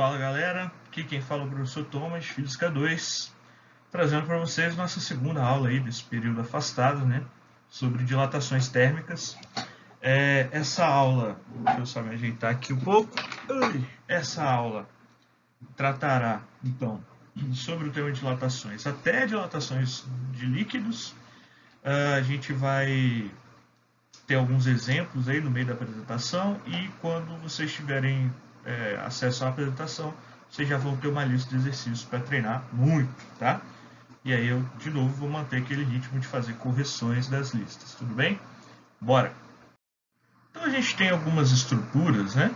Fala galera, aqui quem fala é o professor Thomas, Física 2, trazendo para vocês nossa segunda aula aí desse período afastado, né, sobre dilatações térmicas. Essa aula, deixa eu só me ajeitar aqui um pouco, essa aula tratará então sobre o tema de dilatações, até dilatações de líquidos. A gente vai ter alguns exemplos aí no meio da apresentação e quando vocês tiverem acesso à apresentação, vocês já vão ter uma lista de exercícios para treinar muito, tá? E aí eu, de novo, vou manter aquele ritmo de fazer correções das listas, tudo bem? Bora! Então a gente tem algumas estruturas, né?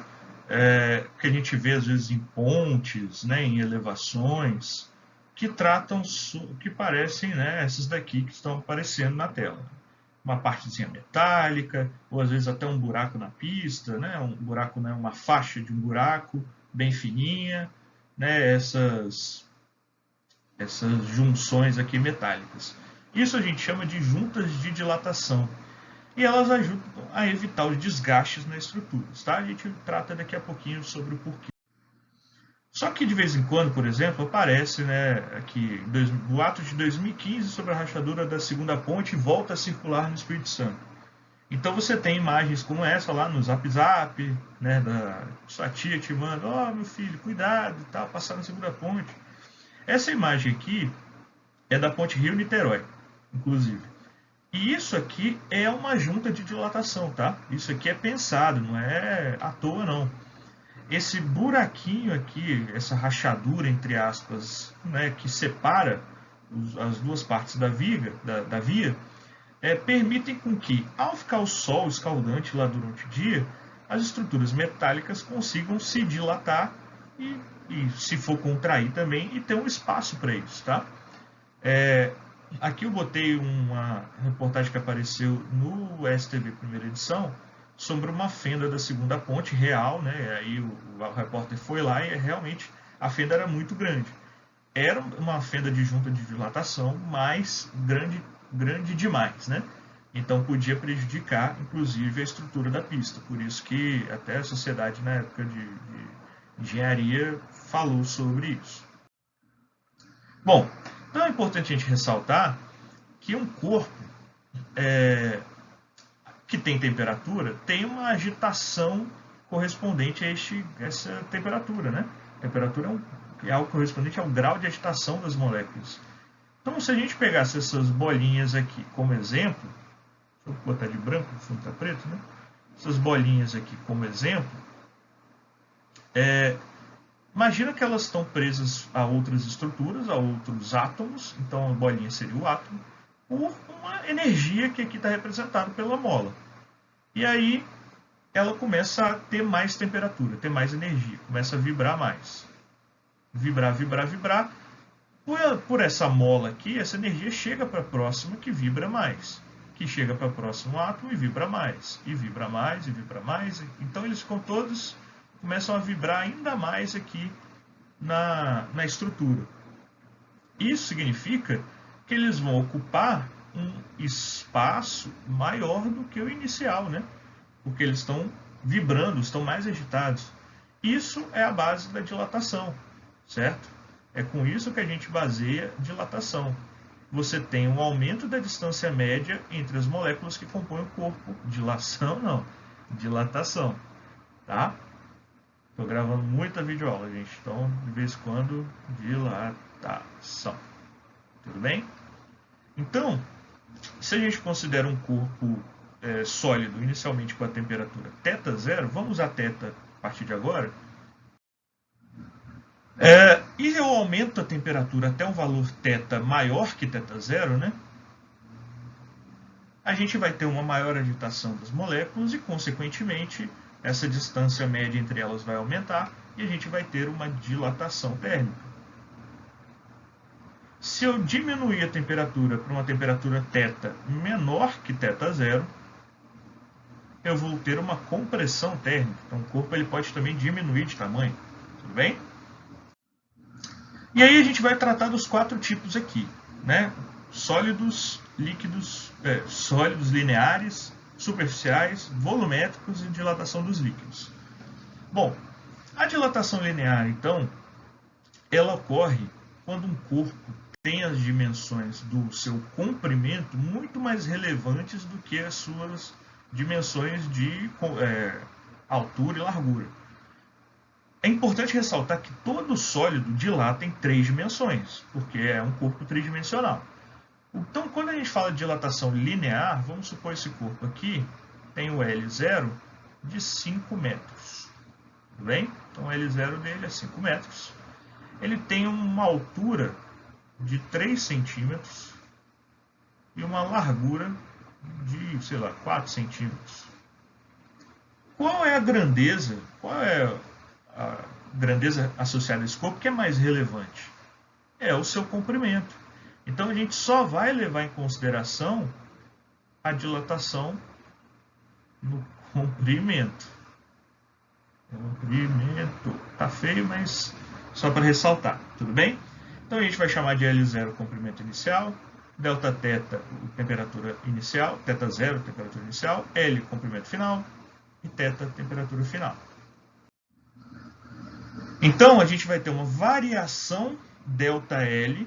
Que a gente vê às vezes em pontes, né, em elevações, que tratam, que parecem, né, essas daqui que estão aparecendo na tela. Uma partezinha metálica, ou às vezes até um buraco na pista, né? Um buraco, né? Uma faixa de um buraco bem fininha, né? Essas junções aqui metálicas. Isso a gente chama de juntas de dilatação. E elas ajudam a evitar os desgastes na estrutura, tá? A gente trata daqui a pouquinho sobre o porquê. Só que de vez em quando, por exemplo, aparece, né, aqui no ato de 2015 sobre a rachadura da segunda ponte volta a circular no Espírito Santo. Então você tem imagens como essa lá no Zap Zap, né, da sua tia te manda, meu filho, cuidado e tal, passar na segunda ponte. Essa imagem aqui é da ponte Rio-Niterói, inclusive. E isso aqui é uma junta de dilatação, tá? Isso aqui é pensado, não é à toa não. Esse buraquinho aqui, essa rachadura, entre aspas, né, que separa as duas partes da via, permitem com que, ao ficar o sol escaldante lá durante o dia, as estruturas metálicas consigam se dilatar e se for contrair também, e ter um espaço para isso, tá? Aqui eu botei uma reportagem que apareceu no STV primeira edição, sobre uma fenda da segunda ponte real, né? Aí o repórter foi lá e realmente a fenda era muito grande. Era uma fenda de junta de dilatação, mas grande demais, né? Então podia prejudicar, inclusive, a estrutura da pista. Por isso que até a sociedade, na época de engenharia, falou sobre isso. Bom, então é importante a gente ressaltar que um corpo que tem temperatura tem uma agitação correspondente a essa temperatura, né? A temperatura é algo correspondente ao grau de agitação das moléculas. Então, se a gente pegasse essas bolinhas aqui como exemplo, deixa eu botar de branco, o fundo está preto, né? Essas bolinhas aqui como exemplo, imagina que elas estão presas a outras estruturas, a outros átomos, então a bolinha seria o átomo, por uma energia que aqui está representada pela mola. E aí ela começa a ter mais temperatura, ter mais energia, começa a vibrar mais. Vibrar. Por essa mola aqui, essa energia chega para a próxima que vibra mais, que chega para o próximo átomo e vibra mais, e vibra mais, e vibra mais. Então eles começam a vibrar ainda mais aqui na estrutura. Isso significa que eles vão ocupar um espaço maior do que o inicial, né? Porque eles estão vibrando, estão mais agitados. Isso é a base da dilatação, certo? É com isso que a gente baseia dilatação. Você tem um aumento da distância média entre as moléculas que compõem o corpo. Dilação não, dilatação, tá? Estou gravando muita videoaula, gente, então de vez em quando, dilatação. Tudo bem? Então, se a gente considera um corpo sólido inicialmente com a temperatura θ0, vamos usar θ a partir de agora, e eu aumento a temperatura até um valor θ maior que θ0, né? A gente vai ter uma maior agitação das moléculas e, consequentemente, essa distância média entre elas vai aumentar e a gente vai ter uma dilatação térmica. Se eu diminuir a temperatura para uma temperatura θ menor que θ0, eu vou ter uma compressão térmica. Então o corpo ele pode também diminuir de tamanho. Tudo bem? E aí a gente vai tratar dos 4 tipos aqui, né? Sólidos, líquidos, sólidos lineares, superficiais, volumétricos e dilatação dos líquidos. Bom, A dilatação linear, então, ela ocorre quando um corpo tem as dimensões do seu comprimento muito mais relevantes do que as suas dimensões de altura e largura. É importante ressaltar que todo sólido dilata em 3 dimensões, porque é um corpo tridimensional. Então, quando a gente fala de dilatação linear, vamos supor esse corpo aqui tem o L0 de 5 metros. Tudo bem? Então, o L0 dele é 5 metros. Ele tem uma altura de 3 centímetros e uma largura de, sei lá, 4 centímetros. Qual é a grandeza? Qual é a grandeza associada a esse corpo que é mais relevante? É o seu comprimento. Então a gente só vai levar em consideração a dilatação no comprimento. Comprimento. Tá feio, mas só para ressaltar. Tudo bem? Então a gente vai chamar de L0 comprimento inicial, delta θ temperatura inicial, θ0 temperatura inicial, L comprimento final e θ temperatura final. Então a gente vai ter uma variação ΔL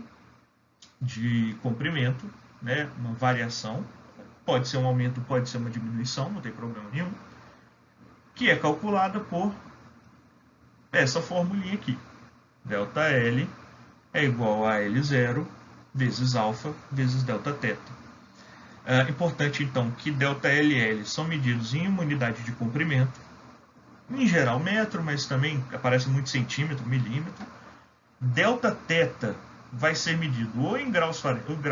de comprimento, né? Uma variação, pode ser um aumento, pode ser uma diminuição, não tem problema nenhum, que é calculada por essa formulinha aqui. ΔL é igual a L0 vezes alfa vezes Δθ. É importante então que ΔLL são medidos em uma unidade de comprimento, em geral metro, mas também aparece muito centímetro, milímetro. Δθ vai ser medido ou em graus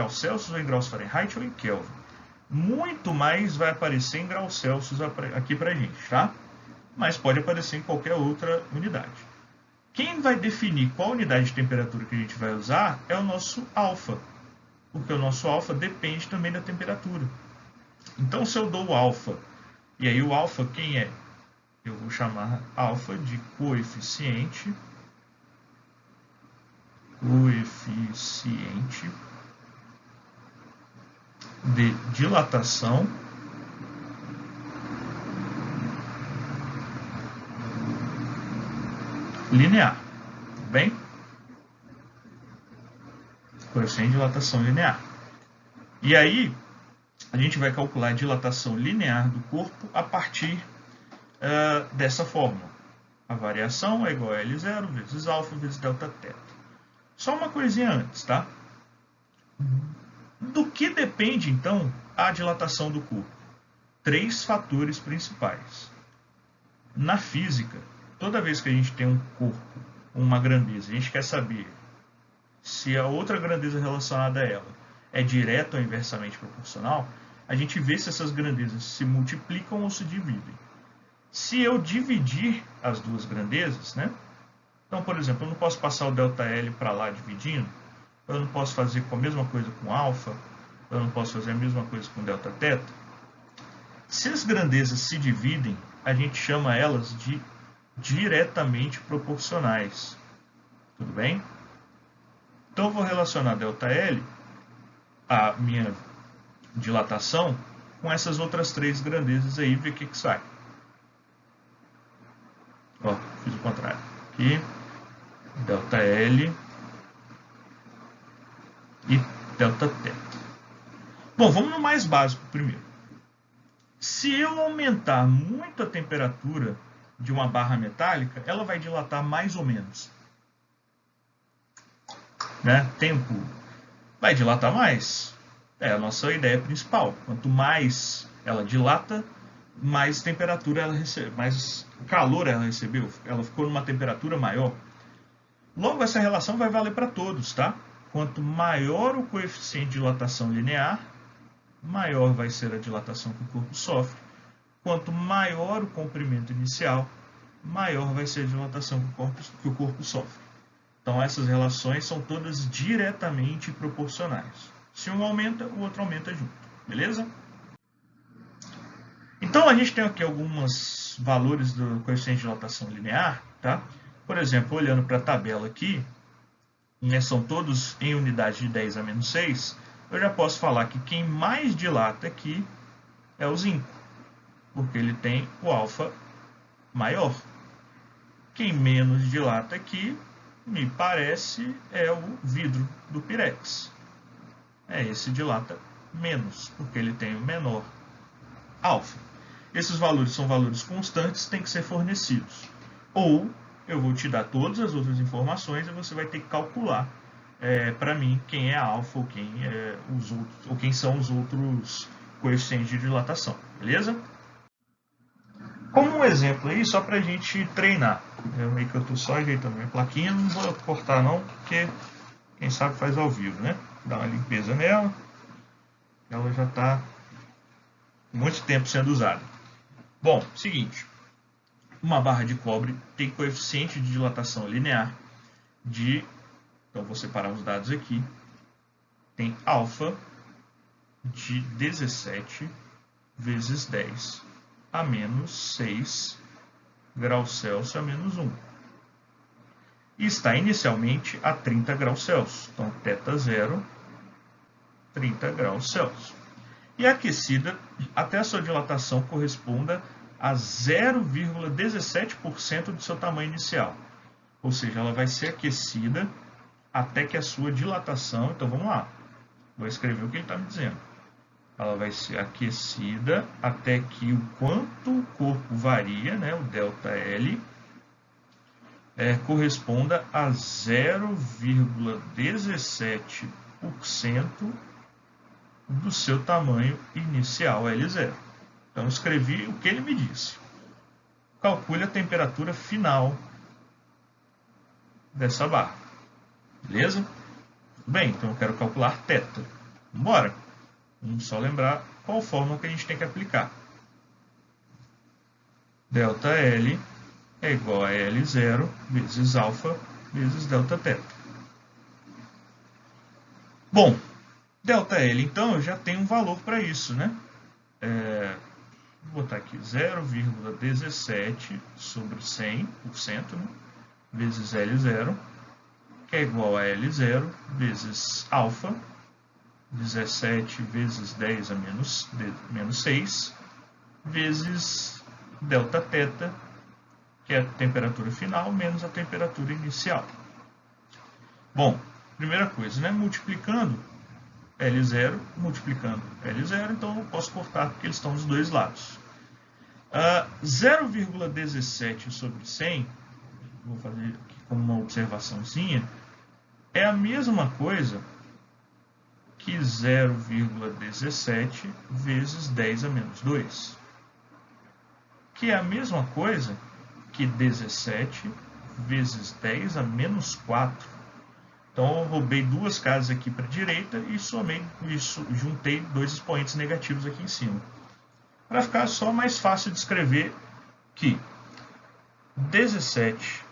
Celsius, ou em graus Fahrenheit, ou em Kelvin. Muito mais vai aparecer em graus Celsius aqui para a gente, tá? Mas pode aparecer em qualquer outra unidade. Quem vai definir qual unidade de temperatura que a gente vai usar é o nosso alfa, porque o nosso alfa depende também da temperatura. Então, se eu dou o alfa, e aí o alfa quem é? Eu vou chamar alfa de coeficiente de dilatação linear, bem? Coeficiente de dilatação linear. E aí, a gente vai calcular a dilatação linear do corpo a partir dessa fórmula. A variação é igual a L0 vezes alfa vezes Δθ. Só uma coisinha antes, tá? Do que depende, então, a dilatação do corpo? 3 fatores principais. Na física, toda vez que a gente tem um corpo, uma grandeza, a gente quer saber se a outra grandeza relacionada a ela é direta ou inversamente proporcional, a gente vê se essas grandezas se multiplicam ou se dividem. Se eu dividir as duas grandezas, né? Então, por exemplo, eu não posso passar o ΔL para lá dividindo, eu não posso fazer a mesma coisa com alfa, eu não posso fazer a mesma coisa com Δθ. Se as grandezas se dividem, a gente chama elas de diretamente proporcionais. Tudo bem? Então, eu vou relacionar ΔL, a minha dilatação, com essas outras 3 grandezas aí e ver o que sai. Ó, fiz o contrário. Aqui, ΔL e Δθ. Bom, vamos no mais básico primeiro. Se eu aumentar muito a temperatura de uma barra metálica, ela vai dilatar mais ou menos. Né? Tempo vai dilatar mais. É a nossa ideia principal. Quanto mais ela dilata, mais temperatura ela recebe, mais calor ela recebeu. Ela ficou numa temperatura maior. Logo, essa relação vai valer para todos, tá? Quanto maior o coeficiente de dilatação linear, maior vai ser a dilatação que o corpo sofre. Quanto maior o comprimento inicial, maior vai ser a dilatação que o corpo sofre. Então, essas relações são todas diretamente proporcionais. Se um aumenta, o outro aumenta junto. Beleza? Então, a gente tem aqui alguns valores do coeficiente de dilatação linear, tá? Por exemplo, olhando para a tabela aqui, né, são todos em unidade de 10 a menos 6, eu já posso falar que quem mais dilata aqui é o zinco, porque ele tem o alfa maior. Quem menos dilata aqui, me parece, é o vidro do Pirex. Esse dilata menos, porque ele tem o menor alfa. Esses valores são valores constantes, têm que ser fornecidos. Ou eu vou te dar todas as outras informações e você vai ter que calcular para mim quem é alfa ou quem são os outros coeficientes de dilatação, beleza? Como um exemplo aí, só para a gente treinar. Meio que eu estou só ajeitando minha plaquinha, não vou cortar não, porque quem sabe faz ao vivo, né? Dá uma limpeza nela. Ela já está muito tempo sendo usada. Bom, seguinte. Uma barra de cobre tem coeficiente de dilatação linear de... Então vou separar os dados aqui. Tem alfa de 17 vezes 10 a menos 6 graus Celsius a menos 1. E está inicialmente a 30 graus Celsius. Então, θ0, 30 graus Celsius. E aquecida até a sua dilatação corresponda a 0,17% do seu tamanho inicial. Ou seja, ela vai ser aquecida até que a sua dilatação... Então, vamos lá. Vou escrever o que ele está me dizendo. Ela vai ser aquecida até que o quanto o corpo varia, né, o ΔL, corresponda a 0,17% do seu tamanho inicial L0. Então, escrevi o que ele me disse. Calcule a temperatura final dessa barra. Beleza? Tudo bem, então eu quero calcular θ. Vamos embora. Vamos só lembrar qual fórmula que a gente tem que aplicar. ΔL é igual a L0 vezes alfa vezes Δθ. Bom, ΔL, então, eu já tenho um valor para isso, né? Vou botar aqui 0,17 sobre 100%, né? Vezes L0, que é igual a L0 vezes alfa, 17 vezes 10 a menos 6, vezes Δθ, que é a temperatura final, menos a temperatura inicial. Bom, primeira coisa, né? Multiplicando L0, multiplicando L0, então eu posso cortar porque eles estão dos dois lados. 0,17 sobre 100, vou fazer aqui como uma observaçãozinha, é a mesma coisa que 0,17 vezes 10 a menos 2, que é a mesma coisa que 17 vezes 10 a menos 4. Então, eu roubei duas casas aqui para a direita e juntei dois expoentes negativos aqui em cima. Para ficar só mais fácil de escrever que 17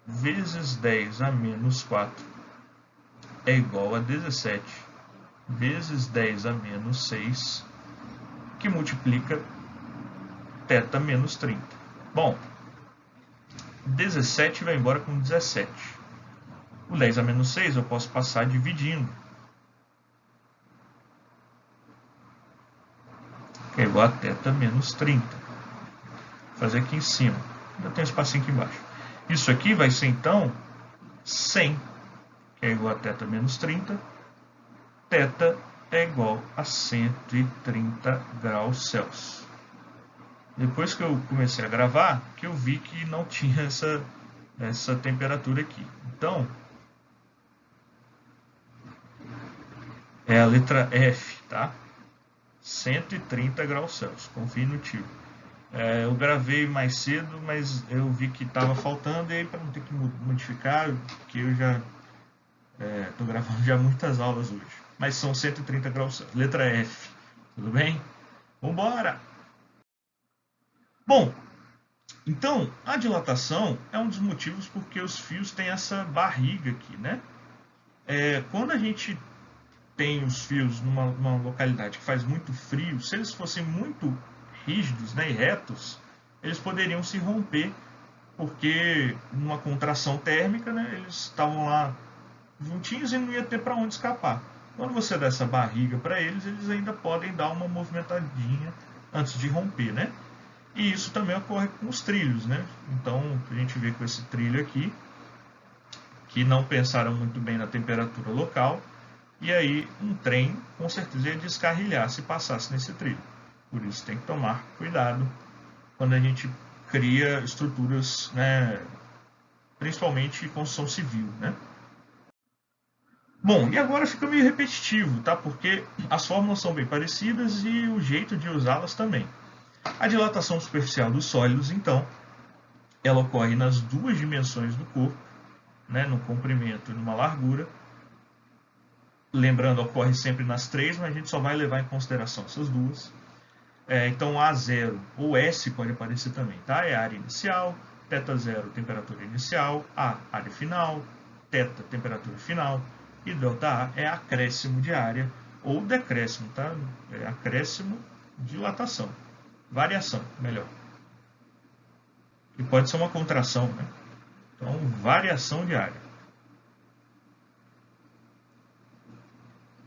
vezes 10 a menos 4 é igual a 17 vezes 10 a menos 6, que multiplica θ menos 30. Bom, 17 vai embora com 17. O 10 a menos 6 eu posso passar dividindo, que é igual a θ menos 30. Vou fazer aqui em cima. Ainda tem um espacinho aqui embaixo. Isso aqui vai ser, então, 100, que é igual a θ menos 30. θ é igual a 130 graus Celsius. Depois que eu comecei a gravar, que eu vi que não tinha essa temperatura aqui. Então, é a letra F, tá? 130 graus Celsius, confie no tio. Eu gravei mais cedo, mas eu vi que estava faltando, e aí para não ter que modificar, porque eu já estou gravando já muitas aulas hoje. Mas são 130 graus Celsius, letra F, tudo bem? Vambora! Bom, então, a dilatação é um dos motivos porque os fios têm essa barriga aqui, né? Quando a gente tem os fios numa localidade que faz muito frio, se eles fossem muito rígidos, né, e retos, eles poderiam se romper, porque numa contração térmica, né, eles estavam lá juntinhos e não ia ter para onde escapar. Quando você dá essa barriga para eles, eles ainda podem dar uma movimentadinha antes de romper, né? E isso também ocorre com os trilhos, né? Então, a gente vê com esse trilho aqui, que não pensaram muito bem na temperatura local, e aí um trem com certeza ia descarrilhar se passasse nesse trilho. Por isso tem que tomar cuidado quando a gente cria estruturas, né, principalmente construção civil, né? Bom, e agora fica meio repetitivo, tá? Porque as fórmulas são bem parecidas e o jeito de usá-las também. A dilatação superficial dos sólidos, então, ela ocorre nas duas dimensões do corpo, né, no comprimento e numa largura. Lembrando, ocorre sempre nas três, mas a gente só vai levar em consideração essas duas. Então, A0 ou S pode aparecer também, tá? É a área inicial, θ0, temperatura inicial, A, área final, θ, temperatura final, e ΔA é acréscimo de área ou decréscimo, tá? É acréscimo, dilatação, variação, melhor. E pode ser uma contração, né? Então, variação de área.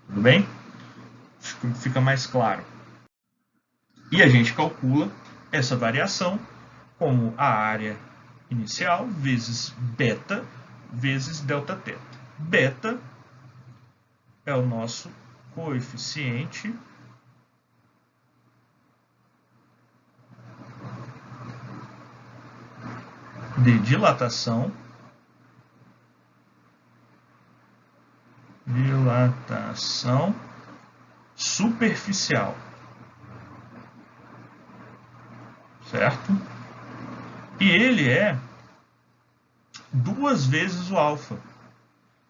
Tudo bem? Fica mais claro. E a gente calcula essa variação como a área inicial vezes beta vezes ΔT. Beta é o nosso coeficiente de dilatação superficial, certo? E ele é 2 vezes o alfa.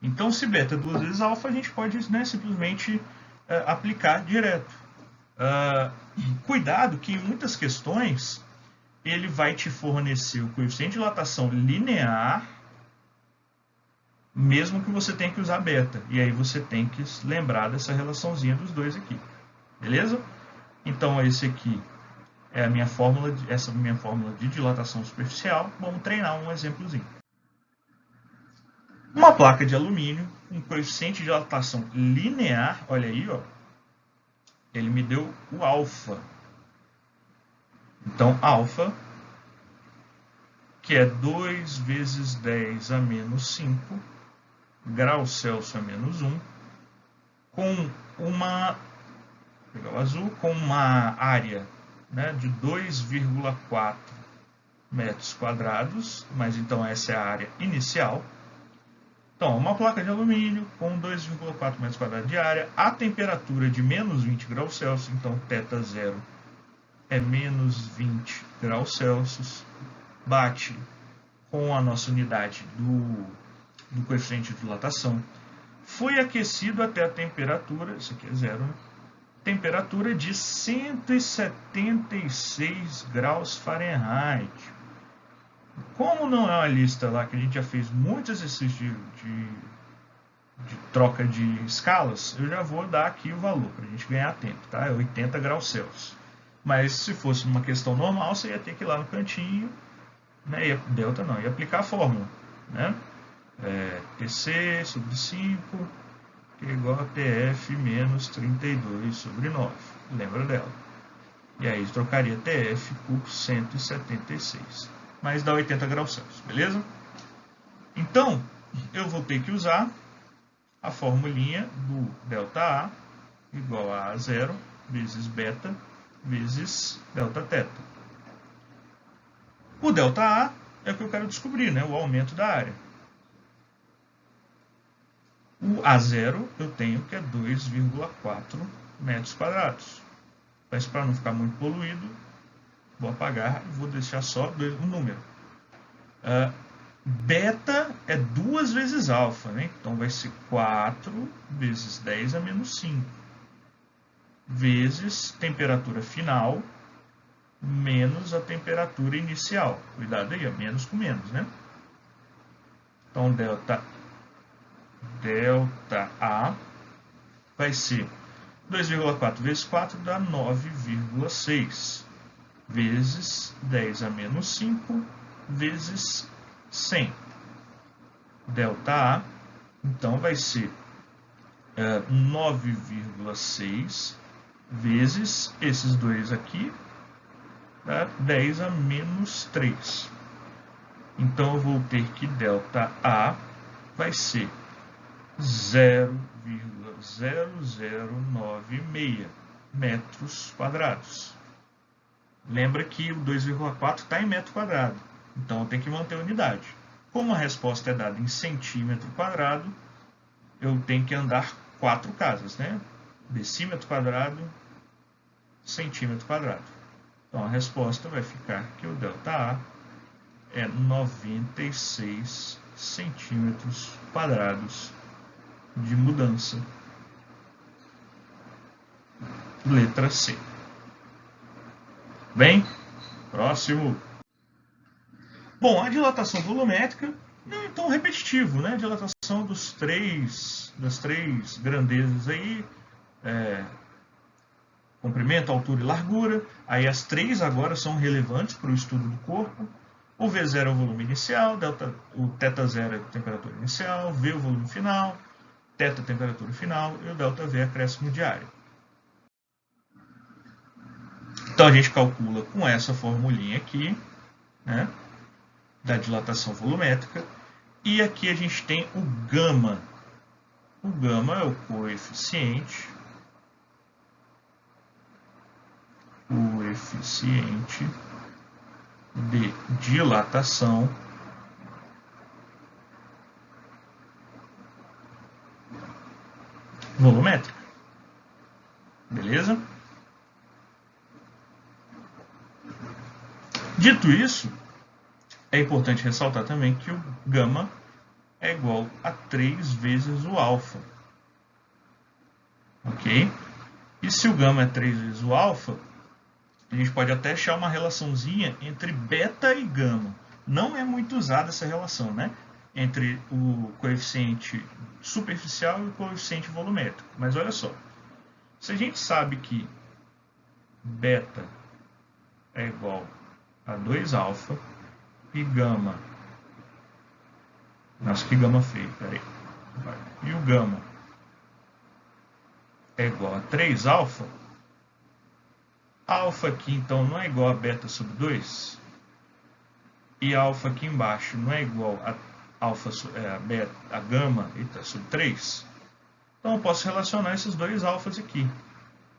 Então, se beta é 2 vezes alfa, a gente pode, né, simplesmente aplicar direto. Cuidado que em muitas questões ele vai te fornecer o coeficiente de dilatação linear, mesmo que você tenha que usar beta. E aí você tem que lembrar dessa relaçãozinha dos dois aqui. Beleza? Então, esse aqui é a minha fórmula, essa minha fórmula de dilatação superficial. Vamos treinar um exemplozinho. Uma placa de alumínio, um coeficiente de dilatação linear, olha aí, ó, ele me deu o alfa. Então, alfa, que é 2 vezes 10 a menos 5 graus Celsius a menos 1, com uma, vou pegar o azul, com uma área, né, de 2,4 metros quadrados, mas então essa é a área inicial. Então, uma placa de alumínio com 2,4 metros quadrados de área, a temperatura de menos 20 graus Celsius, então θ0 é menos 20 graus Celsius, bate com a nossa unidade do coeficiente de dilatação. Foi aquecido até a temperatura, isso aqui é zero, né? Temperatura de 176 graus Fahrenheit. Como não é uma lista lá que a gente já fez muitos exercícios de troca de escalas, eu já vou dar aqui o valor para a gente ganhar tempo, tá? É 80 graus Celsius. Mas se fosse uma questão normal, você ia ter que ir lá no cantinho, né? Delta não, ia aplicar a fórmula, né? TC sobre 5 que é igual a TF menos 32 sobre 9. Lembra dela? E aí trocaria TF por 176. Mas dá 80 graus Celsius, beleza? Então, eu vou ter que usar a formulinha do ΔA igual a A0 vezes beta vezes Δθ. O ΔA é o que eu quero descobrir, né? O aumento da área. O A0 eu tenho que é 2,4 metros quadrados. Mas para não ficar muito poluído, vou apagar e vou deixar só um número. Beta é 2 vezes alfa, né? Então vai ser 4 vezes 10 a menos 5. Vezes temperatura final menos a temperatura inicial. Cuidado aí, menos com menos, né? Então, ΔA vai ser 2,4 vezes 4 dá 9,6 vezes 10 a menos 5 vezes 100. ΔA, então, vai ser 9,6 vezes esses dois aqui, Tá? 10 a menos 3. Então, eu vou ter que ΔA vai ser 0,0096 metros quadrados. Lembra que o 2,4 está em metro quadrado, então eu tenho que manter a unidade. Como a resposta é dada em centímetro quadrado, eu tenho que andar 4 casas, né? Decímetro quadrado, centímetro quadrado. Então a resposta vai ficar que o ΔA é 96 centímetros quadrados de mudança. Letra C. Bem, próximo. Bom, a dilatação volumétrica não é tão repetitivo, né? A dilatação das três grandezas aí, comprimento, altura e largura. Aí as três agora são relevantes para o estudo do corpo. O V0 é o volume inicial, o θ0 é a temperatura inicial, V é o volume final, θ é a temperatura final e o ΔV é acréscimo de área. Então a gente calcula com essa formulinha aqui, né, da dilatação volumétrica. E aqui a gente tem o gama. O gama é o coeficiente de dilatação volumétrica. Beleza? Dito isso, é importante ressaltar também que o gama é igual a 3 vezes o alfa. Ok? E se o gama é 3 vezes o alfa, a gente pode até achar uma relaçãozinha entre beta e gama. Não é muito usada essa relação, né? Entre o coeficiente superficial e o coeficiente volumétrico. Mas olha só, se a gente sabe que beta é igual a 2 alfa e gama... Nossa, que gama feio, peraí. E o gama é igual a 3 alfa, alfa aqui então não é igual a beta sobre 2, e alfa aqui embaixo não é igual a alfa, beta, a gama sobre 3. Então eu posso relacionar esses dois alfas aqui.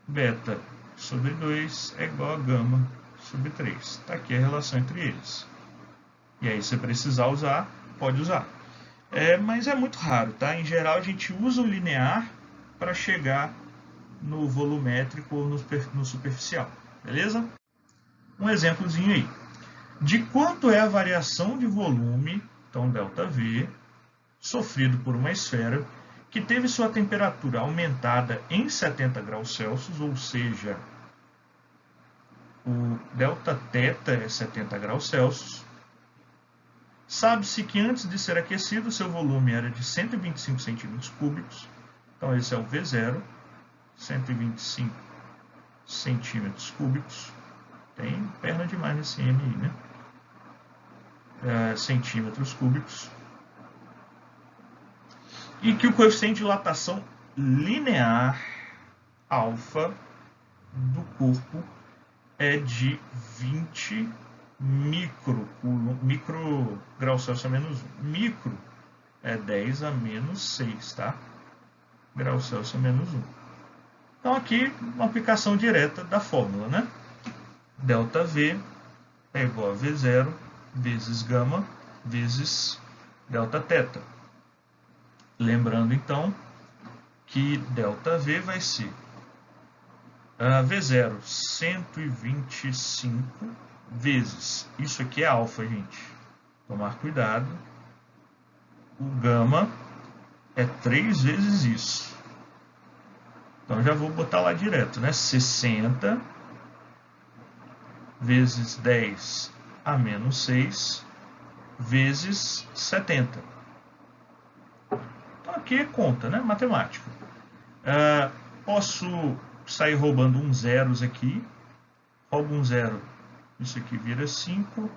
Beta sobre 2 é igual a gama sobre 3. Está aqui a relação entre eles. E aí, se precisar usar, pode usar. Mas é muito raro, tá? Em geral, a gente usa o linear para chegar no volumétrico ou no superficial. Beleza? Um exemplozinho aí. De quanto é a variação de volume, então ΔV, sofrido por uma esfera que teve sua temperatura aumentada em 70 graus Celsius, ou seja, o Δθ é 70 graus Celsius. Sabe-se que antes de ser aquecido, seu volume era de 125 centímetros cúbicos. Então, esse é o V0, 125 centímetros cúbicos. Tem perna demais nesse M aí, né? Centímetros cúbicos. E que o coeficiente de dilatação linear alfa do corpo é de 20 micrograus Celsius a menos 1. Micro é 10 a menos 6, tá? Graus Celsius a menos 1. Então aqui uma aplicação direta da fórmula, né? ΔV é igual a V0 vezes gama vezes Δθ. Lembrando então que ΔV vai ser V0 125 vezes, isso aqui é alfa, gente, tomar cuidado, o gama é 3 vezes isso. Então já vou botar lá direto, né? 60 vezes 10 a menos 6 vezes 70. Então aqui é conta, né? Matemática. Posso sair roubando uns zeros aqui. Roubo um zero, isso aqui vira 5,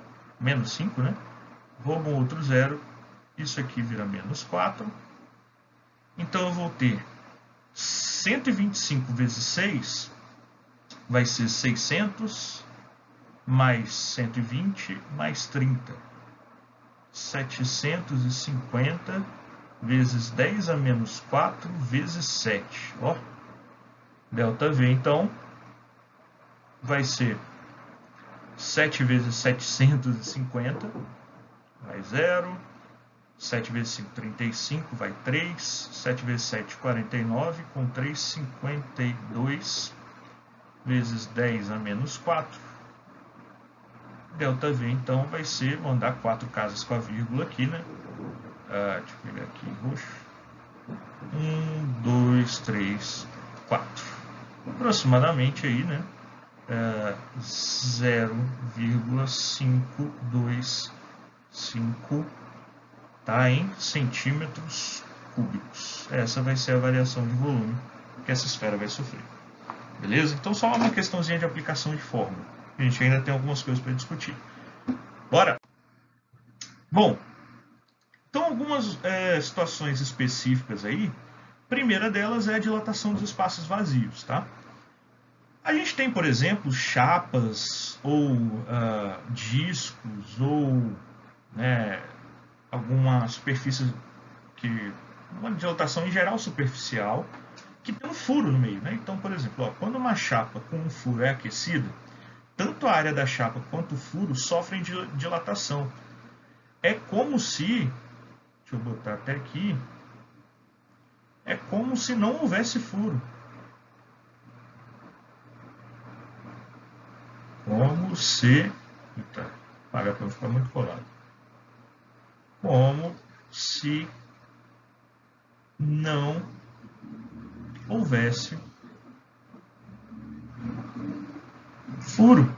menos 5, né? Roubo um outro zero, isso aqui vira menos 4. Então eu vou ter 125 vezes 6, vai ser 600 mais 120, mais 30. 750 vezes 10 a menos 4 vezes 7. Ó, ΔV, então, vai ser 7 vezes 750, vai 0. 7 vezes 5, 35, vai 3. 7 vezes 7, 49, com 3, 52, vezes 10 a menos 4. ΔV, então, vai ser, vou andar 4 casas com a vírgula aqui, né? Deixa eu pegar aqui em roxo. 1, 2, 3, 4. Aproximadamente aí, né? 0,525, tá, em centímetros cúbicos. Essa vai ser a variação de volume que essa esfera vai sofrer. Beleza? Então, só uma questãozinha de aplicação de fórmula. A gente ainda tem algumas coisas para discutir. Bora! Bom, então algumas situações específicas aí. A primeira delas é a dilatação dos espaços vazios, tá? A gente tem, por exemplo, chapas ou discos ou, né, alguma superfície uma dilatação em geral superficial que tem um furo no meio, né? Então, por exemplo, ó, quando uma chapa com um furo é aquecida, tanto a área da chapa quanto o furo sofrem dilatação. É como se, deixa eu botar até aqui, é como se não houvesse furo. Como se, eita, paga para não ficar muito colado. Como se não houvesse furo.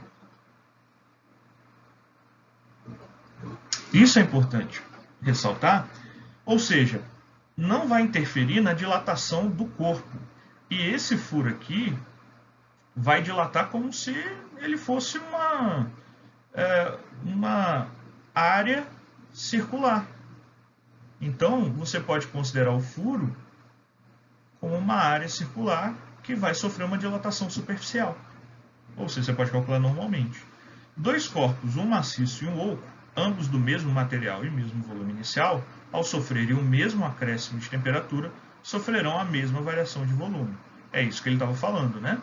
Isso é importante ressaltar, ou seja, não vai interferir na dilatação do corpo. E esse furo aqui vai dilatar como se ele fosse uma área circular. Então, você pode considerar o furo como uma área circular que vai sofrer uma dilatação superficial. Ou seja, você pode calcular normalmente. Dois corpos, um maciço e um oco, ambos do mesmo material e mesmo volume inicial, ao sofrerem o mesmo acréscimo de temperatura, sofrerão a mesma variação de volume. É isso que ele estava falando, né?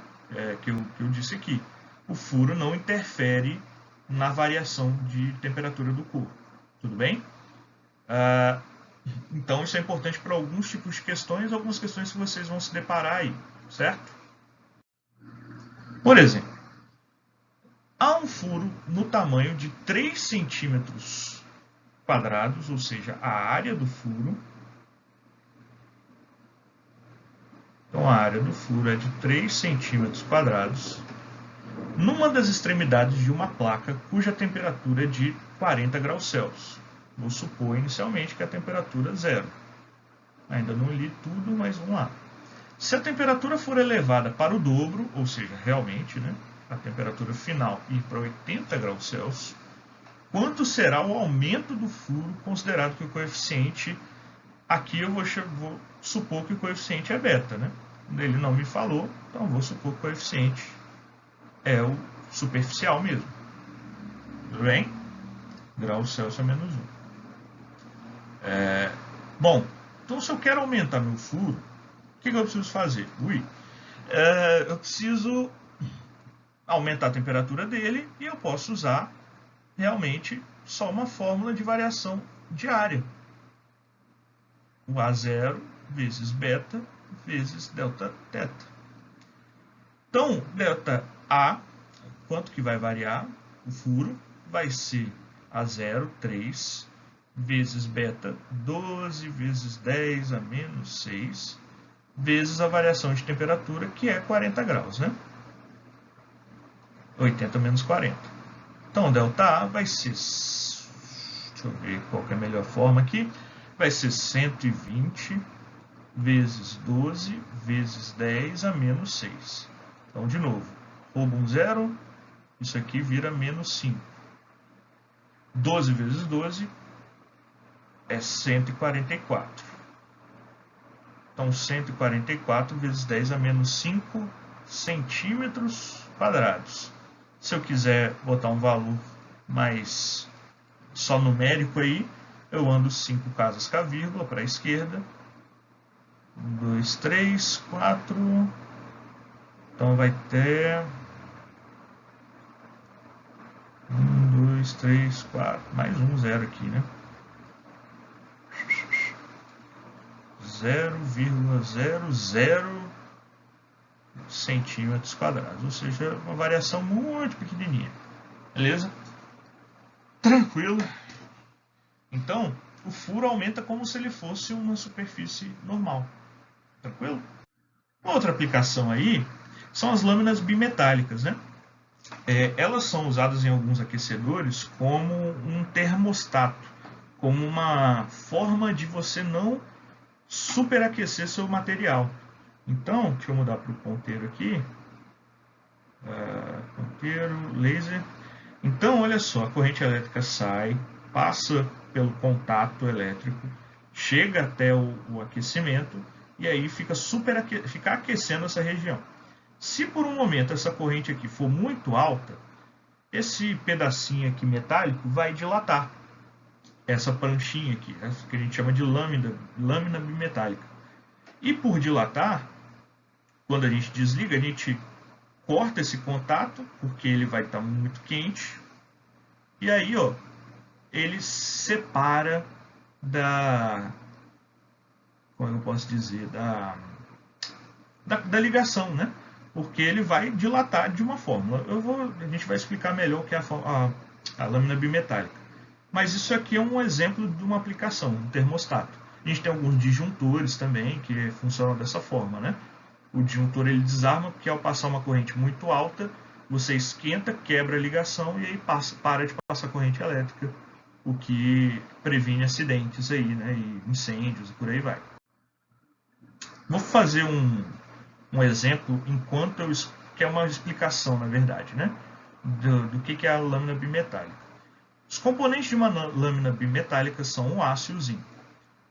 Que eu disse aqui. O furo não interfere na variação de temperatura do corpo. Tudo bem? Então, isso é importante para alguns tipos de questões, algumas questões que vocês vão se deparar aí, certo? Por exemplo, há um furo no tamanho de 3 centímetros quadrados, ou seja, a área do furo. Então, a área do furo é de 3 centímetros quadrados, numa das extremidades de uma placa cuja temperatura é de 40 graus Celsius. Vou supor inicialmente que a temperatura é 0. Ainda não li tudo, mas vamos lá. Se a temperatura for elevada para o dobro, ou seja, realmente, né, a temperatura final ir para 80 graus Celsius, quanto será o aumento do furo, considerado que o coeficiente, aqui eu vou supor que o coeficiente é beta, né? Ele não me falou, então vou supor que o coeficiente é o superficial mesmo. Tudo bem? Graus Celsius é menos 1. Bom, então se eu quero aumentar meu furo, o que eu preciso fazer? Eu preciso aumentar a temperatura dele e eu posso usar realmente só uma fórmula de variação diária. O A0 vezes beta vezes delta θ. Então, delta A, quanto que vai variar? O furo vai ser A0, 3, vezes beta, 12, vezes 10 a menos 6, vezes a variação de temperatura, que é 40 graus, né? 80 menos 40. Então, delta A vai ser, deixa eu ver qual que é a melhor forma aqui, vai ser 120 vezes 12 vezes 10 a menos 6. Então, de novo, rouba um zero, isso aqui vira menos 5. 12 vezes 12 é 144. Então, 144 vezes 10 a menos 5 centímetros quadrados. Se eu quiser botar um valor mais só numérico aí, eu ando 5 casas com a vírgula para a esquerda. 1, 2, 3, 4. Então vai ter 1, 2, 3, 4. Mais um zero aqui, né? 0,00 centímetros quadrados, ou seja, uma variação muito pequenininha. Beleza? Tranquilo? Então, o furo aumenta como se ele fosse uma superfície normal. Tranquilo? Uma outra aplicação aí são as lâminas bimetálicas, né? Elas são usadas em alguns aquecedores como um termostato, como uma forma de você não superaquecer seu material. Então, deixa eu mudar para o ponteiro aqui. Ponteiro, laser. Então, olha só, a corrente elétrica sai, passa pelo contato elétrico, chega até o aquecimento e aí fica aquecendo essa região. Se por um momento essa corrente aqui for muito alta, esse pedacinho aqui metálico vai dilatar. Essa pranchinha aqui, que a gente chama de lâmina bimetálica. E por dilatar, quando a gente desliga, a gente corta esse contato, porque ele vai estar muito quente. E aí, ó, ele separa como eu posso dizer, da ligação, né? Porque ele vai dilatar de uma forma. A gente vai explicar melhor o que é a lâmina bimetálica. Mas isso aqui é um exemplo de uma aplicação, um termostato. A gente tem alguns disjuntores também que funcionam dessa forma, né? O disjuntor ele desarma porque ao passar uma corrente muito alta, você esquenta, quebra a ligação e aí para de passar corrente elétrica, o que previne acidentes aí, né? E incêndios e por aí vai. Vou fazer um exemplo que é uma explicação, na verdade, né? Do que é a lâmina bimetálica. Os componentes de uma lâmina bimetálica são o aço e o zinco.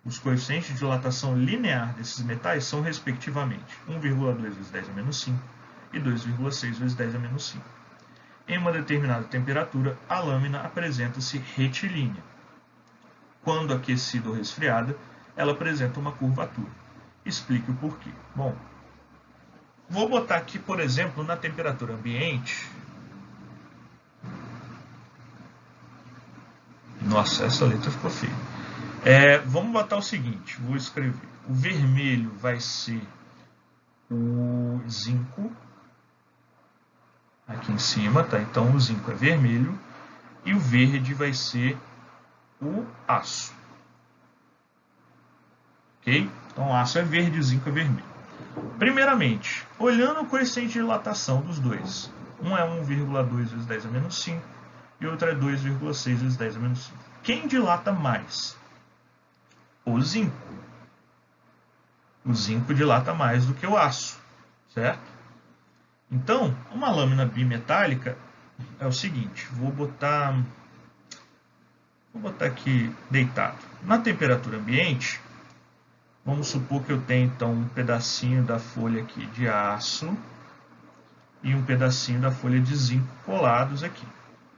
Os coeficientes de dilatação linear desses metais são, respectivamente, 1,2 vezes 10 a menos 5 e 2,6 vezes 10 a menos 5. Em uma determinada temperatura, a lâmina apresenta-se retilínea. Quando aquecida ou resfriada, ela apresenta uma curvatura. Explique o porquê. Bom, vou botar aqui, por exemplo, na temperatura ambiente. Nossa, essa letra ficou feia. Vamos botar o seguinte, vou escrever. O vermelho vai ser o zinco, aqui em cima, tá? Então o zinco é vermelho e o verde vai ser o aço. Ok? Então o aço é verde e o zinco é vermelho. Primeiramente, olhando o coeficiente de dilatação dos dois. Um é 1,2 vezes 10 a menos 5 e outro é 2,6 vezes 10 a menos 5. Quem dilata mais? O zinco. O zinco dilata mais do que o aço, certo? Então, uma lâmina bimetálica é o seguinte, vou botar aqui deitado. Na temperatura ambiente, vamos supor que eu tenho então um pedacinho da folha aqui de aço e um pedacinho da folha de zinco colados aqui,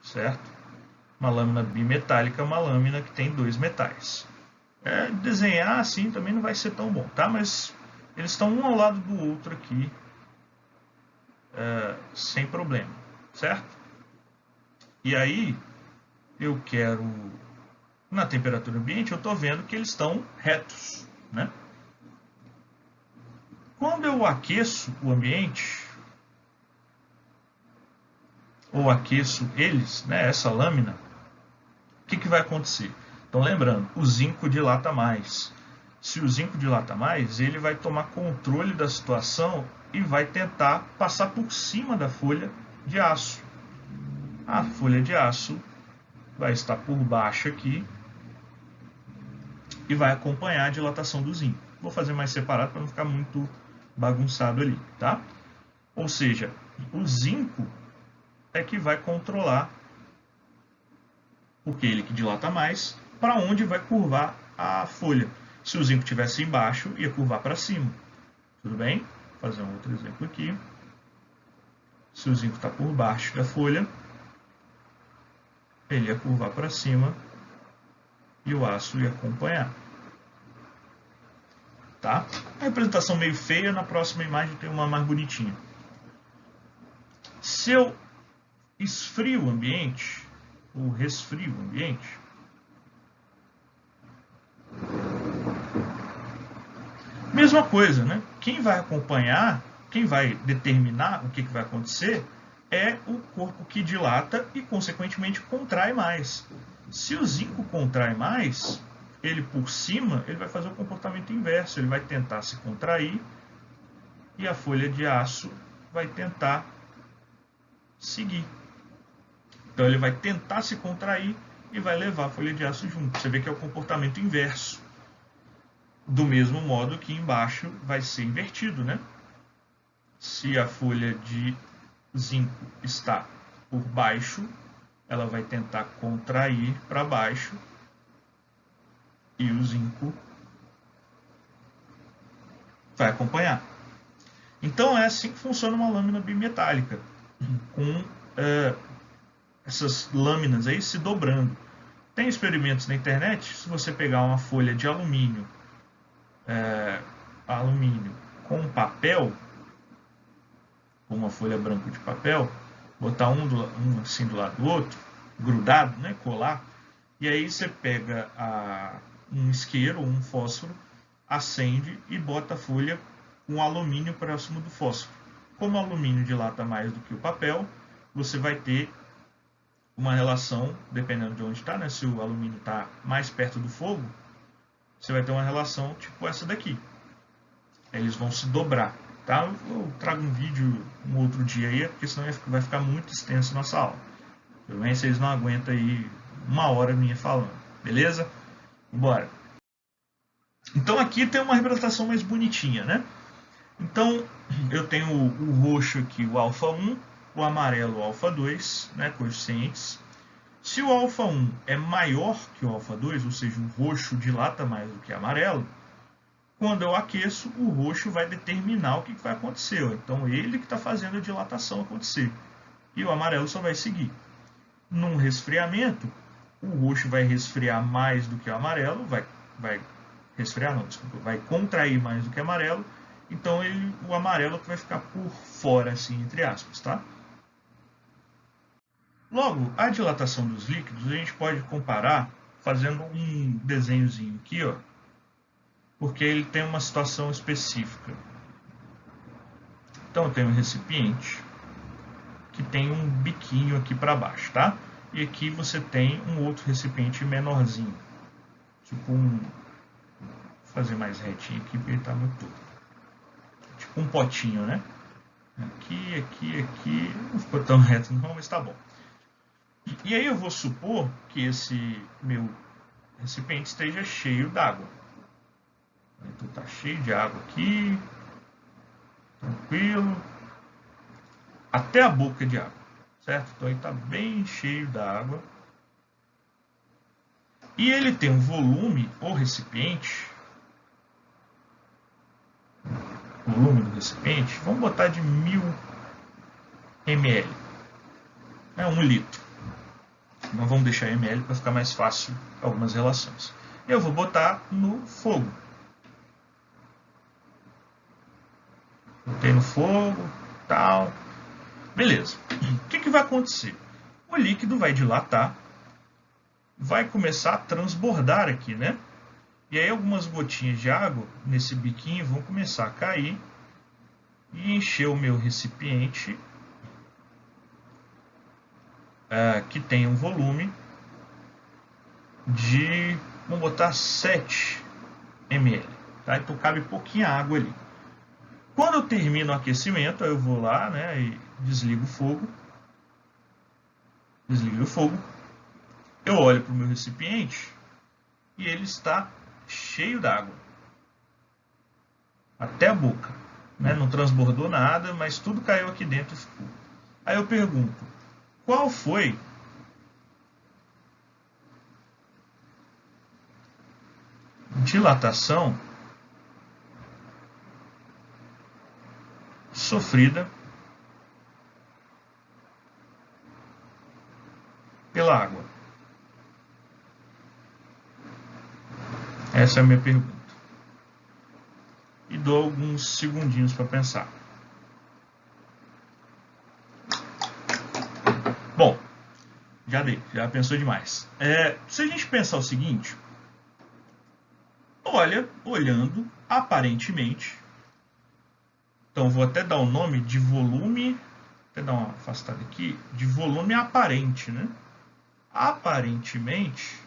certo? Uma lâmina bimetálica é uma lâmina que tem dois metais. Desenhar assim também não vai ser tão bom, tá? Mas eles estão um ao lado do outro aqui, sem problema, certo? E aí, eu quero, na temperatura ambiente, eu estou vendo que eles estão retos, né? Quando eu aqueço o ambiente, ou aqueço eles, né, essa lâmina, o que vai acontecer? Então, lembrando, o zinco dilata mais. Se o zinco dilata mais, ele vai tomar controle da situação e vai tentar passar por cima da folha de aço. A folha de aço vai estar por baixo aqui e vai acompanhar a dilatação do zinco. Vou fazer mais separado para não ficar muito bagunçado ali, tá? Ou seja, o zinco é que vai controlar, porque ele que dilata mais, para onde vai curvar a folha. Se o zinco estivesse embaixo, ia curvar para cima. Tudo bem? Vou fazer um outro exemplo aqui. Se o zinco está por baixo da folha, ele ia curvar para cima e o aço ia acompanhar. Tá? A representação meio feia, na próxima imagem tem uma mais bonitinha. Se eu esfrio o ambiente, ou resfrio o ambiente, mesma coisa, né? Quem vai acompanhar, quem vai determinar o que vai acontecer é o corpo que dilata e, consequentemente, contrai mais. Se o zinco contrai mais, ele por cima, ele vai fazer o comportamento inverso. Ele vai tentar se contrair e a folha de aço vai tentar seguir. Então ele vai tentar se contrair e vai levar a folha de aço junto. Você vê que é o comportamento inverso. Do mesmo modo que embaixo vai ser invertido, né? Se a folha de zinco está por baixo, ela vai tentar contrair para baixo e o zinco vai acompanhar. Então é assim que funciona uma lâmina bimetálica, com essas lâminas aí se dobrando. Tem experimentos na internet, se você pegar uma folha de alumínio, com papel, uma folha branca de papel, botar um assim do lado do outro, grudado, né, colar, e aí você pega um isqueiro ou um fósforo, acende e bota a folha com alumínio próximo do fósforo. Como o alumínio dilata mais do que o papel, você vai ter uma relação, dependendo de onde está, né, se o alumínio está mais perto do fogo, você vai ter uma relação tipo essa daqui. Eles vão se dobrar. Tá? Eu trago um vídeo um outro dia aí, porque senão vai ficar muito extenso nossa aula. Tudo bem? Vocês não aguentam aí uma hora minha falando. Beleza? Bora. Então aqui tem uma representação mais bonitinha, né? Então eu tenho o roxo aqui, o alfa 1, o amarelo, o alfa 2, né? Coeficientes. Se o alfa 1 é maior que o alfa 2, ou seja, o roxo dilata mais do que o amarelo, quando eu aqueço, o roxo vai determinar o que vai acontecer. Então, ele que está fazendo a dilatação acontecer. E o amarelo só vai seguir. Num resfriamento, o roxo vai resfriar mais do que o amarelo, vai contrair mais do que o amarelo. Então, o amarelo vai ficar por fora, assim, entre aspas, tá? Logo, a dilatação dos líquidos, a gente pode comparar fazendo um desenhozinho aqui, ó, porque ele tem uma situação específica. Então eu tenho um recipiente que tem um biquinho aqui para baixo, tá? E aqui você tem um outro recipiente menorzinho, tipo vou fazer mais retinho aqui porque ele está muito torto. Tipo um potinho, né? Aqui, não ficou tão reto não, mas tá bom. E aí eu vou supor que esse meu recipiente esteja cheio d'água. Então tá cheio de água aqui, tranquilo, até a boca de água, certo? Então ele está bem cheio d'água. E ele tem um volume, ou recipiente, volume do recipiente, vamos botar de 1000 ml, 1 litro. Não vamos deixar ml para ficar mais fácil algumas relações. Eu vou botar no fogo. Botei no fogo, tal. Beleza. O que vai acontecer? O líquido vai dilatar, vai começar a transbordar aqui, né? E aí algumas gotinhas de água nesse biquinho vão começar a cair e encher o meu recipiente, que tem um volume de, vamos botar 7 ml. Tá? Então cabe pouquinha água ali. Quando eu termino o aquecimento, eu vou lá, né, e desligo o fogo. Desliguei o fogo. Eu olho para o meu recipiente e ele está cheio d'água. Até a boca. Né? Não transbordou nada, mas tudo caiu aqui dentro e ficou. Aí eu pergunto, qual foi dilatação sofrida pela água? Essa é a minha pergunta. E dou alguns segundinhos para pensar. Bom, já pensou demais. Se a gente pensar o seguinte, olhando, aparentemente, então vou até dar o nome de volume, até dar uma afastada aqui, de volume aparente, né? Aparentemente,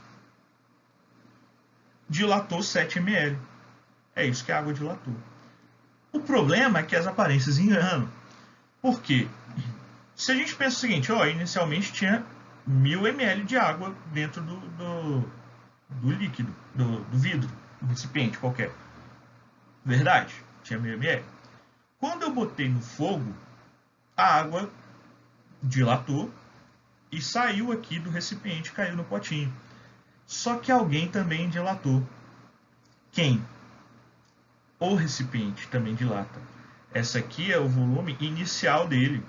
dilatou 7 ml. É isso que a água dilatou. O problema é que as aparências enganam. Por quê? Se a gente pensa o seguinte, inicialmente tinha 1000 ml de água dentro do líquido, do vidro, do recipiente qualquer. Verdade, tinha 1000 ml. Quando eu botei no fogo, a água dilatou e saiu aqui do recipiente, caiu no potinho. Só que alguém também dilatou. Quem? O recipiente também dilata. Essa aqui é o volume inicial dele.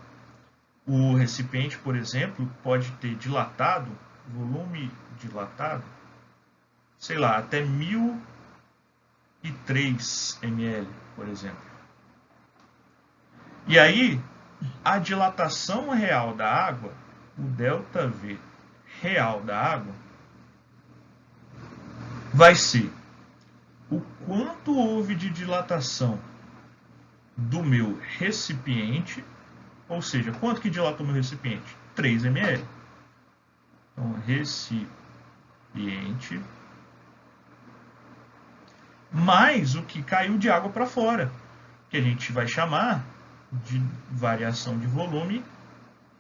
O recipiente, por exemplo, pode ter dilatado, volume dilatado, sei lá, até 1003 ml, por exemplo. E aí, a dilatação real da água, o ΔV real da água, vai ser o quanto houve de dilatação do meu recipiente, ou seja, quanto que dilatou meu recipiente? 3 ml. Então, recipiente mais o que caiu de água para fora, que a gente vai chamar de variação de volume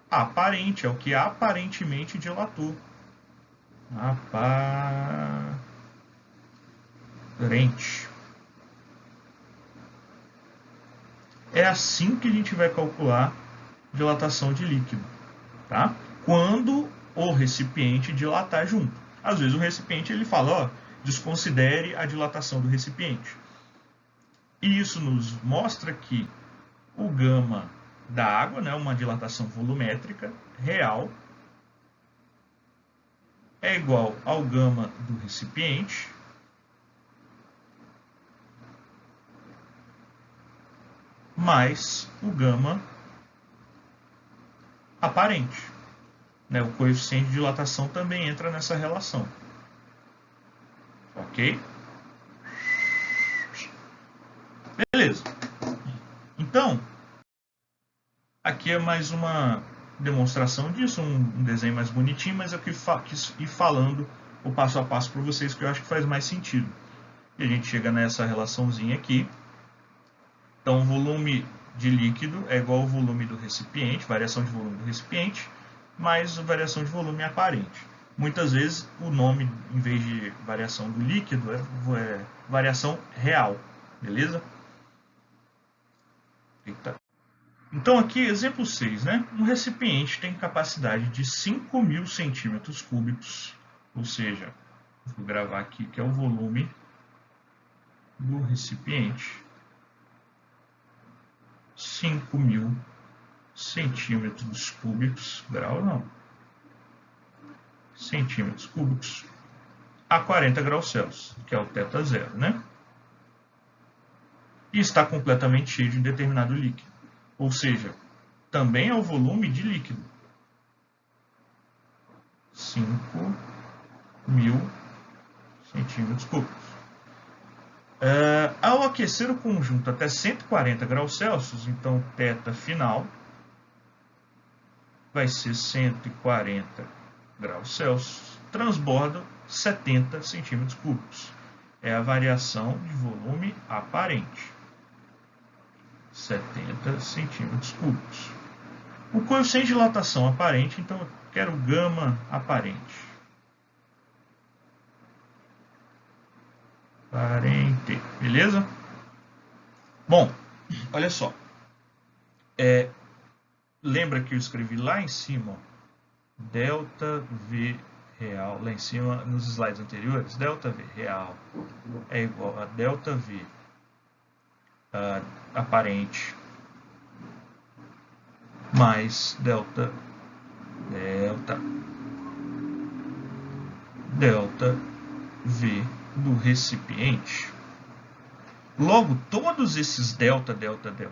aparente, é o que aparentemente dilatou. Aparente. É assim que a gente vai calcular dilatação de líquido, tá? Quando o recipiente dilatar junto. Às vezes o recipiente ele fala, desconsidere a dilatação do recipiente. E isso nos mostra que o gama da água, né, uma dilatação volumétrica real, é igual ao gama do recipiente mais o gama aparente. Né? O coeficiente de dilatação também entra nessa relação. Ok? Beleza. Então, aqui é mais uma demonstração disso, um desenho mais bonitinho, mas eu quis ir falando o passo a passo para vocês, que eu acho que faz mais sentido. E a gente chega nessa relaçãozinha aqui. Então, o volume de líquido é igual ao volume do recipiente, variação de volume do recipiente, mais a variação de volume aparente. Muitas vezes, o nome, em vez de variação do líquido, é variação real. Beleza? Eita. Então, aqui, exemplo 6, né? Um recipiente tem capacidade de 5.000 centímetros cúbicos, ou seja, vou gravar aqui que é o volume do recipiente. 5.000 centímetros cúbicos, grau não, centímetros cúbicos, a 40 graus Celsius, que é o θ0, né? E está completamente cheio de um determinado líquido. Ou seja, também é o volume de líquido. 5.000 centímetros cúbicos. Ao aquecer o conjunto até 140 graus Celsius, então θ final vai ser 140 graus Celsius, transborda 70 centímetros cúbicos. É a variação de volume aparente. 70 centímetros cúbicos. O coeficiente de dilatação aparente, então eu quero gama aparente. Beleza? Bom, olha só. Lembra que eu escrevi lá em cima, ΔV real, lá em cima, nos slides anteriores, ΔV real é igual a ΔV aparente mais delta ΔV do recipiente. Logo, todos esses delta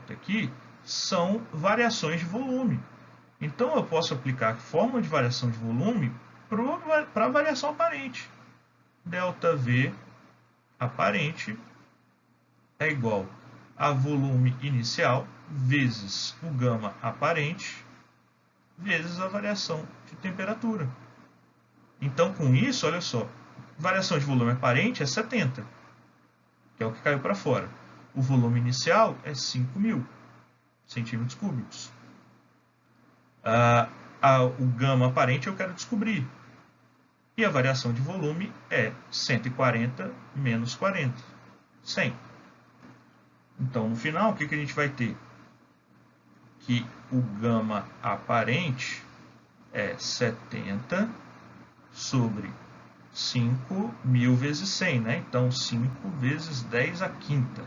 aqui são variações de volume. Então, eu posso aplicar a fórmula de variação de volume para a variação aparente. ΔV aparente é igual a volume inicial vezes o gama aparente vezes a variação de temperatura. Então, com isso, olha só, variação de volume aparente é 70, que é o que caiu para fora. O volume inicial é 5.000 centímetros cúbicos. O gama aparente eu quero descobrir. E a variação de volume é 140 menos 40, 100. Então, no final, o que a gente vai ter? Que o gama aparente é 70 sobre 5.000 vezes 100, né? Então, 5 vezes 10 à quinta.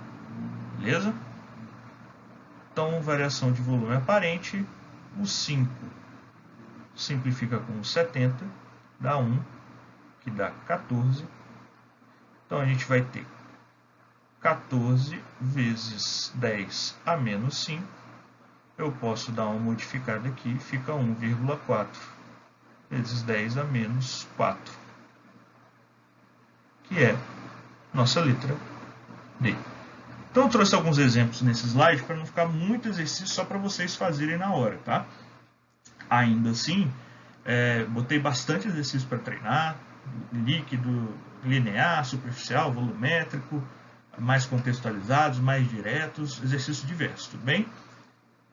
Beleza? Então, variação de volume aparente, o 5 simplifica com o 70, dá 1, que dá 14. Então, a gente vai ter 14 vezes 10 a menos 5. Eu posso dar uma modificada aqui, fica 1,4 vezes 10 a menos 4, que é nossa letra D. Então, eu trouxe alguns exemplos nesse slide para não ficar muito exercício só para vocês fazerem na hora, tá? Ainda assim, botei bastante exercício para treinar, líquido, linear, superficial, volumétrico, mais contextualizados, mais diretos, exercícios diversos, tudo bem?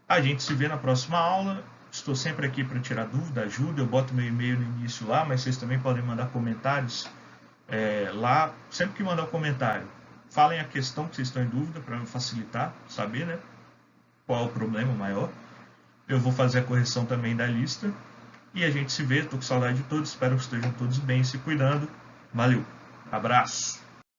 A gente se vê na próxima aula. Estou sempre aqui para tirar dúvida, ajuda. Eu boto meu e-mail no início lá, mas vocês também podem mandar comentários lá. Sempre que mandar um comentário, falem a questão que vocês estão em dúvida para facilitar, saber, né, qual é o problema maior. Eu vou fazer a correção também da lista. E a gente se vê. Estou com saudade de todos. Espero que estejam todos bem, se cuidando. Valeu. Abraço.